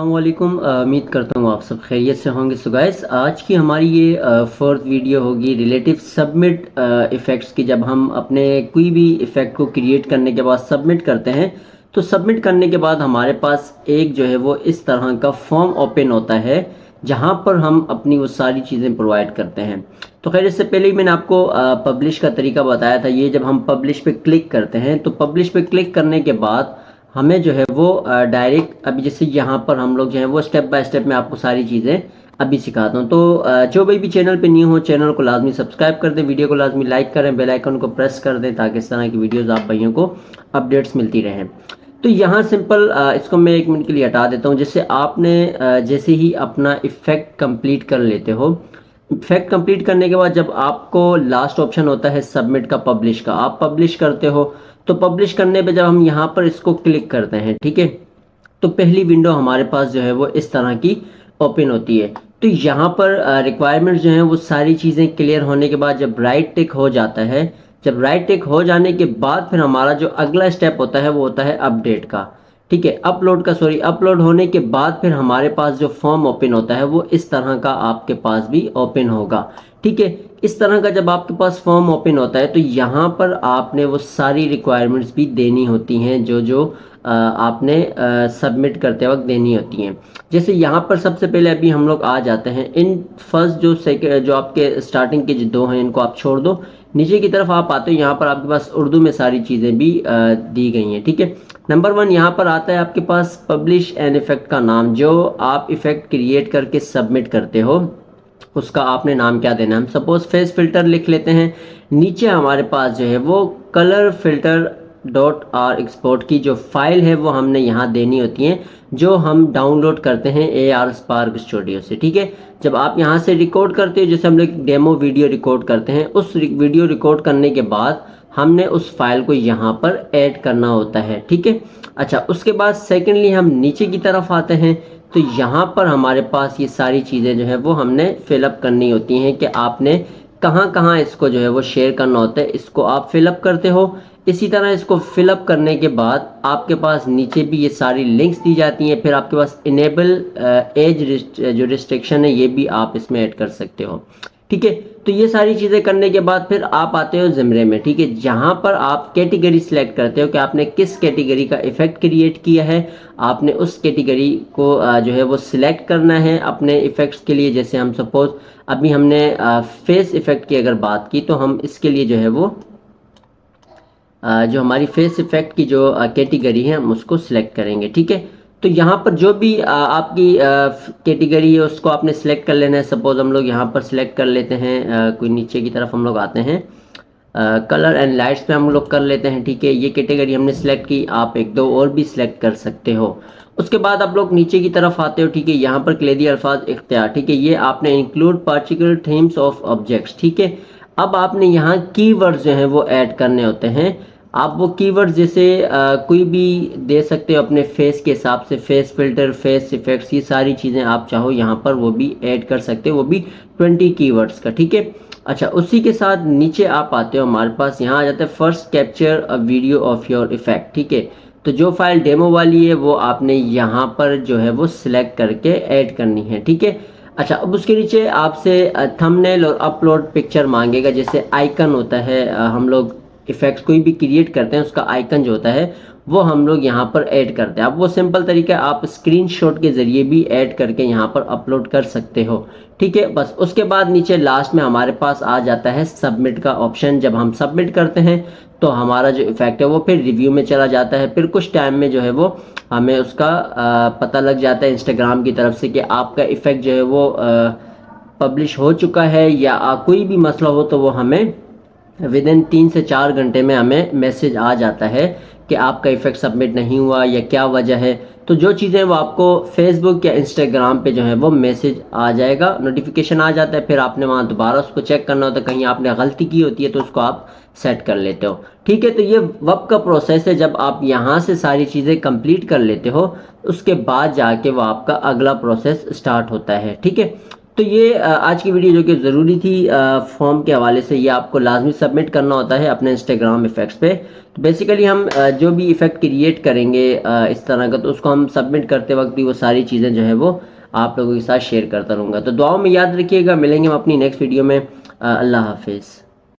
अस्सलामुअलैकुम। उम्मीद करता हूँ आप सब खैरियत से होंगे। सो गाइस, आज की हमारी ये फोर्थ वीडियो होगी रिलेटिव सबमिट इफ़ेक्ट्स की। जब हम अपने कोई भी इफ़ेक्ट को क्रिएट करने के बाद सबमिट करते हैं, तो सबमिट करने के बाद हमारे पास एक जो है वो इस तरह का फॉर्म ओपन होता है, जहाँ पर हम अपनी वो सारी चीज़ें प्रोवाइड करते हैं। तो खैर, इससे पहले ही मैंने आपको पब्लिश का तरीका बताया था। ये जब हम पब्लिश पे क्लिक करते हैं, तो पब्लिश पे क्लिक करने के बाद हमें जो है वो डायरेक्ट अभी जैसे यहाँ पर हम लोग जो है वो स्टेप बाय स्टेप मैं आपको सारी चीज़ें अभी सिखाता हूँ। तो जो भी चैनल पे न्यू हो, चैनल को लाजमी सब्सक्राइब कर दें, वीडियो को लाजमी लाइक करें, बेल आइकन को प्रेस कर दें, ताकि इस तरह की वीडियोस आप भाइयों को अपडेट्स मिलती रहें। तो यहाँ सिंपल इसको मैं 1 मिनट के लिए हटा देता हूँ। जैसे आपने जैसे ही अपना इफेक्ट कंप्लीट कर लेते हो, इफेक्ट कंप्लीट करने के बाद जब आपको लास्ट ऑप्शन होता है सबमिट का, पब्लिश का, आप पब्लिश करते हो। तो पब्लिश करने पे जब हम यहाँ पर इसको क्लिक करते हैं, ठीक है, तो पहली विंडो हमारे पास जो है वो इस तरह की ओपन होती है। तो यहाँ पर रिक्वायरमेंट्स जो हैं वो सारी चीज़ें क्लियर होने के बाद जब राइट टिक हो जाता है, जब राइट टिक हो जाने के बाद फिर हमारा जो अगला स्टेप होता है वो होता है अपडेट का, ठीक है, अपलोड होने के बाद फिर हमारे पास जो फॉर्म ओपन होता है वो इस तरह का आपके पास भी ओपन होगा, ठीक है। इस तरह का जब आपके पास फॉर्म ओपन होता है, तो यहाँ पर आपने वो सारी रिक्वायरमेंट्स भी देनी होती हैं जो जो आपने सबमिट करते वक्त देनी होती हैं। जैसे यहाँ पर सबसे पहले अभी हम लोग आ जाते हैं इन फर्स्ट जो सेकंड जो आपके स्टार्टिंग के जो दो हैं इनको आप छोड़ दो, नीचे की तरफ आप आते हो, यहाँ पर आपके पास उर्दू में सारी चीज़ें भी दी गई हैं, ठीक है। नंबर 1 यहाँ पर आता है आपके पास पब्लिश एन इफेक्ट का नाम। जो आप इफेक्ट क्रिएट करके सबमिट करते हो उसका आपने नाम क्या देना है। हम सपोज फेस फिल्टर लिख लेते हैं। नीचे हमारे पास जो है वो colour filter dot are export की जो फाइल है वो हमने यहाँ देनी होती है, जो हम डाउनलोड करते हैं AR स्पार्क स्टूडियो से, ठीक है। जब आप यहाँ से रिकॉर्ड करते हो, जैसे हम लोग डेमो वीडियो रिकॉर्ड करते हैं, उस वीडियो रिकॉर्ड करने के बाद हमने उस फाइल को यहाँ पर ऐड करना होता है, ठीक है। अच्छा, उसके बाद सेकेंडली हम नीचे की तरफ आते हैं। तो यहाँ पर हमारे पास ये सारी चीज़ें जो है वो हमने फिलअप करनी होती हैं कि आपने कहाँ कहाँ इसको जो है वो शेयर करना होता है, इसको आप फिलअप करते हो। इसी तरह इसको फिलअप करने के बाद आपके पास नीचे भी ये सारी लिंक्स दी जाती हैं। फिर आपके पास इनेबल एज जो रिस्ट्रिक्शन है ये भी आप इसमें ऐड कर सकते हो, ठीक है। तो ये सारी चीज़ें करने के बाद फिर आप आते हो ज़िमरे में, ठीक है, जहाँ पर आप कैटेगरी सिलेक्ट करते हो कि आपने किस कैटेगरी का इफेक्ट क्रिएट किया है। आपने उस कैटेगरी को जो है वो सिलेक्ट करना है अपने इफेक्ट्स के लिए। जैसे हम सपोज अभी हमने फेस इफेक्ट की अगर बात की, तो हम इसके लिए जो है वो जो हमारी फेस इफेक्ट की जो कैटेगरी है हम उसको सिलेक्ट करेंगे, ठीक है। तो यहाँ पर जो भी आपकी कैटेगरी है उसको आपने सिलेक्ट कर लेना है। सपोज हम लोग यहाँ पर सिलेक्ट कर लेते हैं, कोई नीचे की तरफ हम लोग आते हैं, कलर एंड लाइट्स पे हम लोग कर लेते हैं, ठीक है। ये कैटेगरी हमने सिलेक्ट की, आप एक दो और भी सिलेक्ट कर सकते हो। उसके बाद आप लोग नीचे की तरफ आते हो, ठीक है, यहाँ पर क्लेदी अल्फाज इख्तियार, ठीक है, ये आपने include particular themes of objects, ठीक है। अब आपने यहाँ कीवर्ड्स जो हैं वो ऐड करने होते हैं। आप वो कीवर्ड्स जैसे कोई भी दे सकते हो अपने फेस के हिसाब से, फेस फिल्टर, फेस इफेक्ट्स, ये सारी चीज़ें आप चाहो यहाँ पर वो भी ऐड कर सकते हो, वो भी 20 कीवर्ड्स का, ठीक है। अच्छा, उसी के साथ नीचे आप आते हो, हमारे पास यहाँ आ जाता है first capture a video of your effect, ठीक है। तो जो फाइल डेमो वाली है वो आपने यहाँ पर जो है वो सिलेक्ट करके ऐड करनी है, ठीक है। अच्छा, अब उसके नीचे आपसे थंबनेल और अपलोड पिक्चर मांगेगा। जैसे आइकन होता है, हम लोग इफेक्ट्स कोई भी क्रिएट करते हैं उसका आइकन जो होता है वो हम लोग यहाँ पर ऐड करते हैं। अब वो सिंपल तरीका है, आप स्क्रीनशॉट के ज़रिए भी ऐड करके यहाँ पर अपलोड कर सकते हो, ठीक है। बस उसके बाद नीचे लास्ट में हमारे पास आ जाता है सबमिट का ऑप्शन। जब हम सबमिट करते हैं तो हमारा जो इफेक्ट है वो फिर रिव्यू में चला जाता है। फिर कुछ टाइम में जो है वो हमें उसका पता लग जाता है इंस्टाग्राम की तरफ से कि आपका इफेक्ट जो है वो पब्लिश हो चुका है, या कोई भी मसला हो तो वो हमें विद इन 3 से 4 घंटे में हमें मैसेज आ जाता है कि आपका इफेक्ट सबमिट नहीं हुआ या क्या वजह है। तो जो चीज़ें वो आपको फेसबुक या इंस्टाग्राम पे जो है वो मैसेज आ जाएगा, नोटिफिकेशन आ जाता है। फिर आपने वहाँ दोबारा उसको चेक करना होता है, कहीं आपने गलती की होती है तो उसको आप सेट कर लेते हो, ठीक है। तो ये वक्त का प्रोसेस है। जब आप यहाँ से सारी चीज़ें कंप्लीट कर लेते हो उसके बाद जाके वो आपका अगला प्रोसेस स्टार्ट होता है, ठीक है। तो ये आज की वीडियो जो कि ज़रूरी थी फॉर्म के हवाले से, ये आपको लाजमी सबमिट करना होता है अपने इंस्टाग्राम इफ़ेक्ट्स पे। तो बेसिकली हम जो भी इफ़ेक्ट क्रिएट करेंगे इस तरह का, तो उसको हम सबमिट करते वक्त भी वो सारी चीज़ें जो है वो आप लोगों के साथ शेयर करता रहूँगा। तो दुआओं में याद रखिएगा, मिलेंगे हम अपनी नेक्स्ट वीडियो में। अल्लाह हाफिज़।